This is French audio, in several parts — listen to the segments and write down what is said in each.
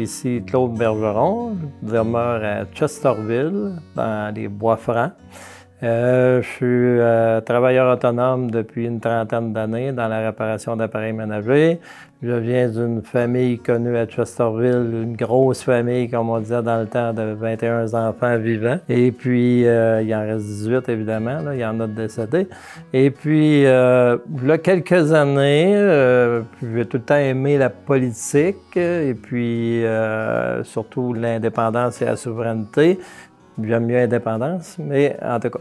ici Claude Bergeron, je demeure à Chesterville, dans les Bois-Francs. Je suis travailleur autonome depuis une trentaine d'années dans la réparation d'appareils ménagers. Je viens d'une famille connue à Chesterville, une grosse famille, comme on disait dans le temps, de 21 enfants vivants. Et puis, il en reste 18, évidemment, là, il y en a décédés. Et puis, il y a quelques années, j'ai tout le temps aimé la politique, et puis surtout l'indépendance et la souveraineté. J'aime mieux l'indépendance, mais en tout cas.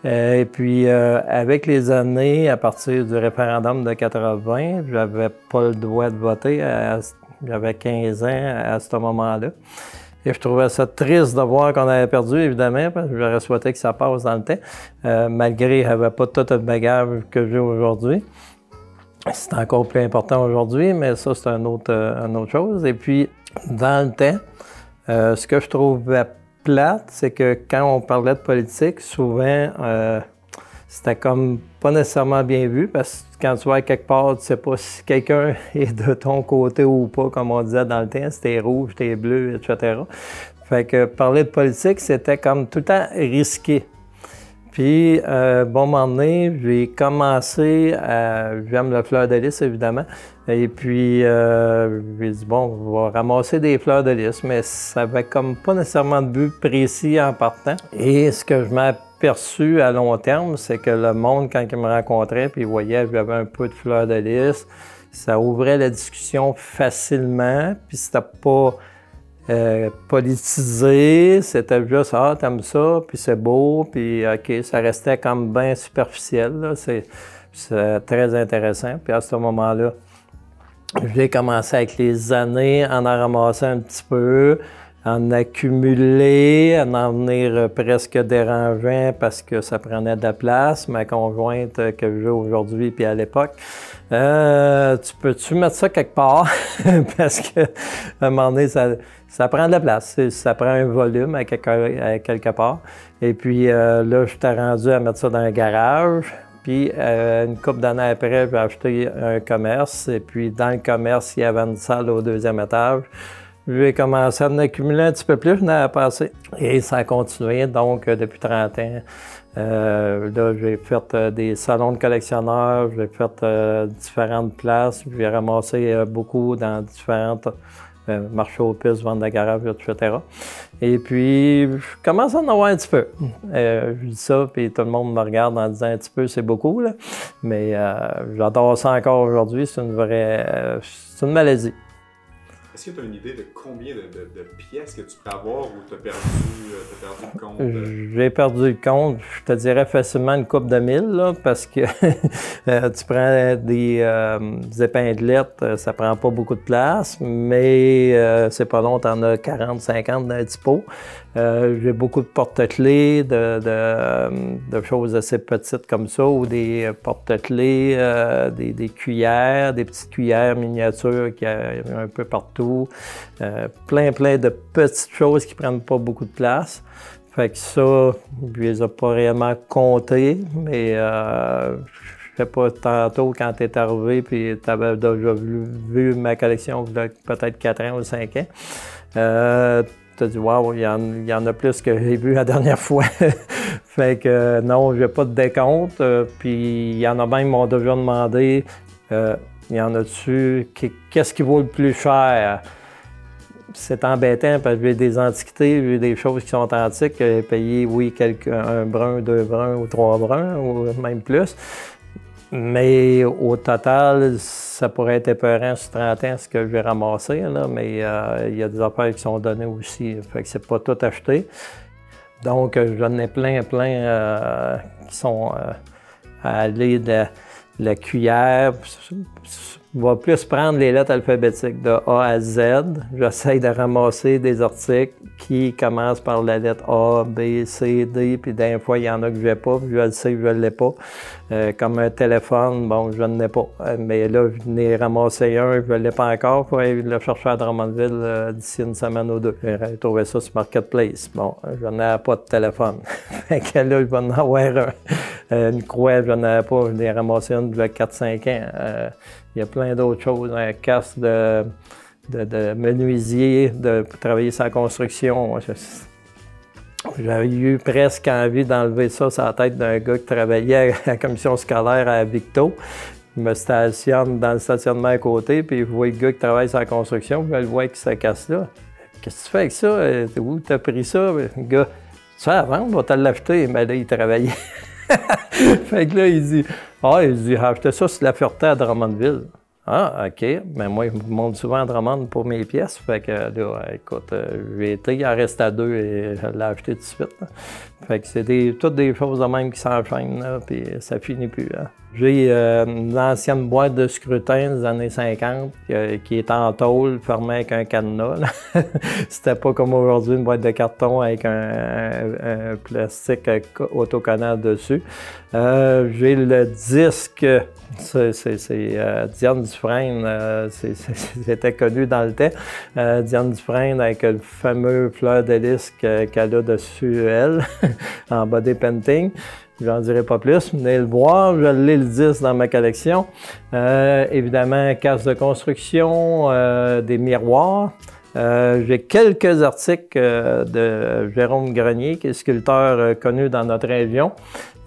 Et puis, avec les années, à partir du référendum de 80, j'avais pas le droit de voter. J'avais 15 ans à ce moment-là. Et je trouvais ça triste de voir qu'on avait perdu, évidemment, parce que j'aurais souhaité que ça passe dans le temps, malgré qu'il n'y avait pas tout le bagage que j'ai aujourd'hui. C'est encore plus important aujourd'hui, mais ça, c'est une autre chose. Et puis, dans le temps, ce que je trouvais plate, c'est que quand on parlait de politique, souvent, c'était comme pas nécessairement bien vu, parce que quand tu vas quelque part, tu sais pas si quelqu'un est de ton côté ou pas, comme on disait dans le temps, si t'es rouge, t'es bleu, etc. Fait que parler de politique, c'était comme tout le temps risqué. Puis, bon moment donné, j'ai commencé à... J'aime le fleur de lys, évidemment. Et puis, j'ai dit, bon, on va ramasser des fleurs de lys, mais ça avait comme pas nécessairement de but précis en partant. Et ce que je m'ai aperçu à long terme, c'est que le monde, quand il me rencontrait, puis il voyait que j'avais un peu de fleurs de lys, ça ouvrait la discussion facilement, puis c'était pas... politisé, c'était juste « Ah, t'aimes ça, puis c'est beau, puis OK », ça restait comme bien superficiel, c'est très intéressant. Puis à ce moment-là, j'ai commencé avec les années à en ramasser un petit peu, à en accumuler, à en venir presque dérangeant parce que ça prenait de la place. Ma conjointe que j'ai aujourd'hui puis à l'époque, tu peux-tu mettre ça quelque part? Parce que à un moment donné, ça prend de la place, ça prend un volume à quelque part. Et puis là, je t'ai rendu à mettre ça dans un garage. Puis une couple d'années après, j'ai acheté un commerce. Et puis dans le commerce, il y avait une salle au deuxième étage. J'ai commencé à en accumuler un petit peu plus, je n'en ai passé. Et ça a continué, donc depuis 30 ans. Là, j'ai fait des salons de collectionneurs, j'ai fait différentes places, j'ai ramassé beaucoup dans différentes marchés aux puces, ventes de garage, etc. Et puis, je commence à en avoir un petit peu. Je dis ça, puis tout le monde me regarde en disant un petit peu, c'est beaucoup, là. Mais j'adore ça encore aujourd'hui, c'est une vraie... c'est une maladie. Est-ce que tu as une idée de combien de pièces que tu peux avoir ou tu as perdu le compte? J'ai perdu le compte. Je te dirais facilement une couple de 1000, là, parce que tu prends des épinglettes, ça prend pas beaucoup de place, mais c'est pas long, tu en as 40, 50 dans un petit pot. J'ai beaucoup de porte-clés, de choses assez petites comme ça, ou des porte-clés, des cuillères, des petites cuillères miniatures qu'il y a un peu partout. Plein de petites choses qui prennent pas beaucoup de place. Fait que ça, je les ai pas réellement comptées, mais je sais pas, tantôt quand tu es arrivé puis tu avais déjà vu ma collection il y a peut-être 4 ans ou 5 ans, tu as dit « Wow, il y en a plus que j'ai vu la dernière fois. » Fait que non, j'ai pas de décompte. Puis il y en a même qui m'ont déjà demandé il y en a-tu, qu'est-ce qui vaut le plus cher? C'est embêtant parce que j'ai des antiquités, j'ai des choses qui sont antiques, j'ai payé, oui, un brun, 2 bruns ou 3 bruns, ou même plus. Mais au total, ça pourrait être épeurant sur 30 ans ce que j'ai ramassé, là, mais il y a des affaires qui sont données aussi, fait que c'est pas tout acheté. Donc, j'en ai plein qui sont à aller de la cuillère. Je vais plus prendre les lettres alphabétiques de A à Z. J'essaie de ramasser des articles qui commencent par la lettre A, B, C, D, puis d'un fois, il y en a que je n'ai pas, puis je le sais que je ne l'ai pas. Comme un téléphone, bon, je ne l'ai pas. Mais là, je n'ai ramassé un, je ne l'ai pas encore. Il faut aller le chercher à Drummondville d'ici une semaine ou deux. J'ai trouvé ça sur Marketplace. Bon, je n'ai pas de téléphone. Fait que là, je vais en avoir un. Une croix, je n'en avais pas. Je l'ai ramassé une de 4-5 ans. Il y a plein d'autres choses. Un casque de de menuisier, de travailler sur la construction. J'avais eu presque envie d'enlever ça sur la tête d'un gars qui travaillait à la commission scolaire à Victo. Je me stationne dans le stationnement à côté, puis je vois le gars qui travaille sur la construction, je le vois avec sa casse-là. Qu'est-ce que tu fais avec ça? Où t'as pris ça? Le gars, tu fais à vendre, on va te l'acheter. Mais là, il travaillait. Fait que là, il dit, j'ai acheté ça sur la Ferté à Drummondville. Ah, OK. Mais moi, je monte souvent à Drummond pour mes pièces. Fait que là, écoute, j'ai été, il en reste à 2 et je l'ai acheté tout de suite. Là. Fait que c'est toutes des choses de même qui s'enchaînent, puis ça finit plus. Hein. J'ai une ancienne boîte de scrutin des années 50 qui est en tôle, fermée avec un cadenas. C'était pas comme aujourd'hui, une boîte de carton avec un plastique autocollant dessus. J'ai le disque, c'est Diane Dufresne, c'était connu dans le temps. Diane Dufresne avec le fameux fleur de lys qu'elle a dessus, elle, en body painting. J'en dirai pas plus, venez le voir, je l'ai le 10 dans ma collection. Évidemment, casse de construction, des miroirs. J'ai quelques articles de Jérôme Grenier, qui est sculpteur connu dans notre région,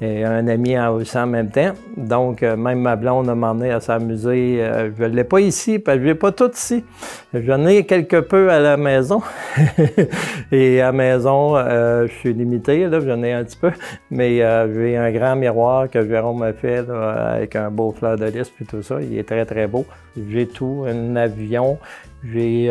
et un ami aussi en même temps. Donc, même ma blonde m'a emmené à s'amuser. Je ne l'ai pas ici, parce que je n'ai pas tout ici. J'en ai quelque peu à la maison. Et à la maison, je suis limité, là, j'en ai un petit peu. Mais j'ai un grand miroir que Jérôme m'a fait là, avec un beau fleur de lys et tout ça. Il est très, très beau. J'ai tout, un avion. J'ai...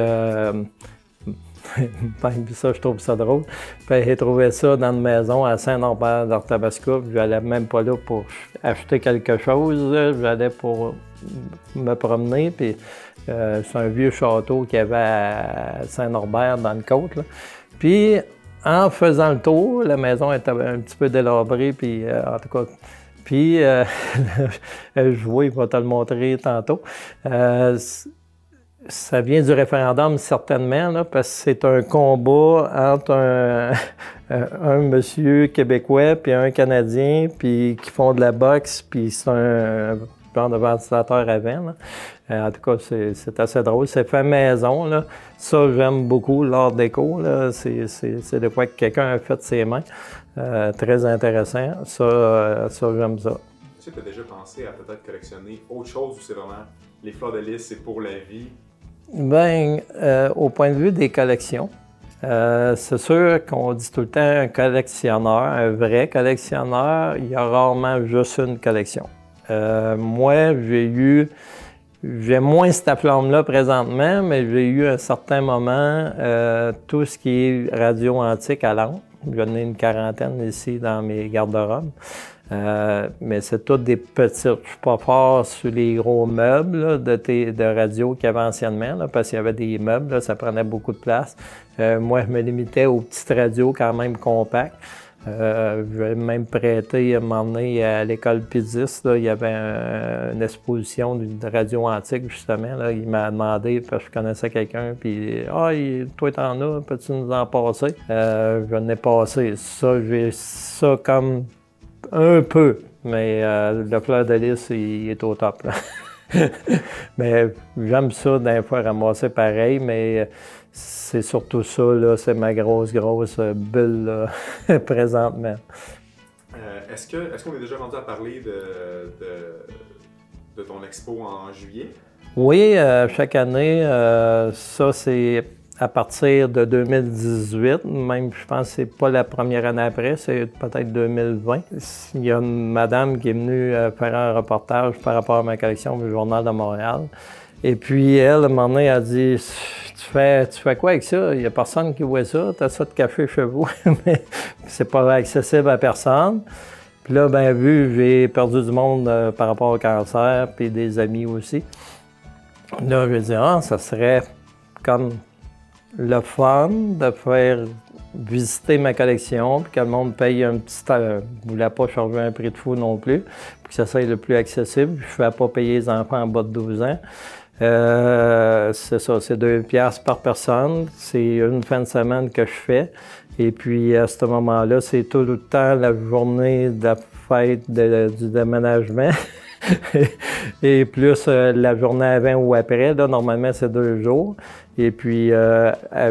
ça, je trouve ça drôle. J'ai trouvé ça dans une maison à Saint-Norbert d'Arthabasca. Je n'allais même pas là pour acheter quelque chose. J'allais pour me promener. Puis, c'est un vieux château qu'il y avait à Saint-Norbert dans le côte. Là. Puis, en faisant le tour, la maison était un petit peu délabrée. Puis, en tout cas, puis, je vois, il va te le montrer tantôt. Ça vient du référendum, certainement, là, parce que c'est un combat entre un monsieur québécois puis un Canadien, puis qui font de la boxe, puis c'est un genre de ventilateur à vent. En tout cas, c'est assez drôle. C'est fait maison. Là. Ça, j'aime beaucoup l'art déco. C'est de quoi que quelqu'un a fait de ses mains. Très intéressant. Ça j'aime ça. Est-ce que tu as déjà pensé à peut-être collectionner autre chose ou c'est vraiment les fleurs de lys, c'est pour la vie? Bien, au point de vue des collections, c'est sûr qu'on dit tout le temps un collectionneur, un vrai collectionneur, il y a rarement juste une collection. Moi, j'ai moins cette flamme-là présentement, mais j'ai eu à un certain moment tout ce qui est radio antique à lampe. J'en ai une quarantaine ici dans mes garde-robes. Mais c'est toutes des petites. Je ne suis pas fort sur les gros meubles là, de radio qu'il y avait anciennement, là, parce qu'il y avait des meubles, là, ça prenait beaucoup de place. Moi, je me limitais aux petites radios quand même compactes. Je vais même prêter, m'emmener à l'école Pidis, là, il y avait une exposition de radio antique, justement. Là, il m'a demandé, parce que je connaissais quelqu'un, puis « Ah, toi, t'en as, peux-tu nous en passer? » Je n'ai passé. Ça, j'ai ça comme... Un peu, mais le fleur de lys, il est au top. Mais j'aime ça des fois ramasser pareil, mais c'est surtout ça, là, c'est ma grosse bulle là, présentement. Est-ce qu'on est déjà rendu à parler de ton expo en juillet? Oui, chaque année, ça c'est... À partir de 2018, même je pense que c'est pas la première année après, c'est peut-être 2020. Il y a une madame qui est venue faire un reportage par rapport à ma collection du Journal de Montréal. Et puis elle, à un moment donné, elle a dit tu fais quoi avec ça? Il n'y a personne qui voit ça, tu as ça de café chez vous, mais c'est pas accessible à personne. Puis là, bien vu, j'ai perdu du monde par rapport au cancer, puis des amis aussi. Là, je dit ça serait comme le fun de faire visiter ma collection, puis que le monde paye un petit... Je ne voulais pas charger un prix de fou non plus, puis que ça soit le plus accessible. Je ne fais pas payer les enfants en bas de 12 ans. C'est ça, c'est 2 piastres par personne. C'est une fin de semaine que je fais. Et puis, à ce moment-là, c'est tout le temps la journée de la fête du déménagement. Et plus la journée avant ou après, là, normalement, c'est 2 jours. Et puis,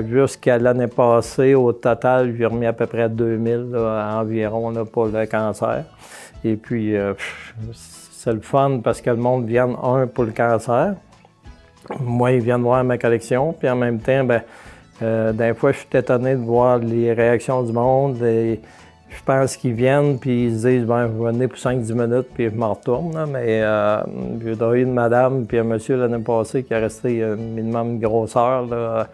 jusqu'à l'année passée, au total, j'ai remis à peu près 2000 là, environ là, pour le cancer. Et puis, c'est le fun parce que le monde vient, pour le cancer. Moi, ils viennent voir ma collection. Puis en même temps, des fois, je suis étonné de voir les réactions du monde. Et je pense qu'ils viennent, puis ils se disent, je vais venir pour 5-10 minutes, puis je m'en retourne. Là. Mais j'ai eu une madame, puis un monsieur l'année passée qui a resté minimum une grosse heure. Là.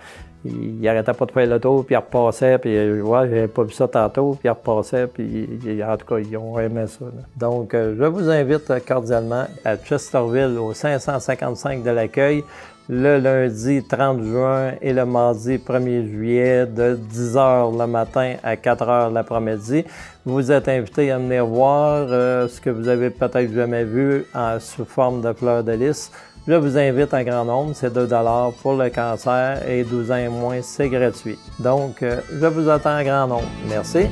Il n'arrêtait pas de faire le tour, puis il repassait, puis j'avais pas vu ça tantôt, puis il repassait, puis en tout cas, ils ont aimé ça. Là. Donc, je vous invite cordialement à Chesterville, au 555 de l'Accueil, le lundi 30 juin et le mardi 1er juillet de 10h le matin à 4h l'après-midi. Vous êtes invités à venir voir ce que vous avez peut-être jamais vu sous forme de fleurs de lys. Je vous invite en grand nombre, c'est 2 $ pour le cancer et 12 ans et moins, c'est gratuit. Donc, je vous attends en grand nombre. Merci.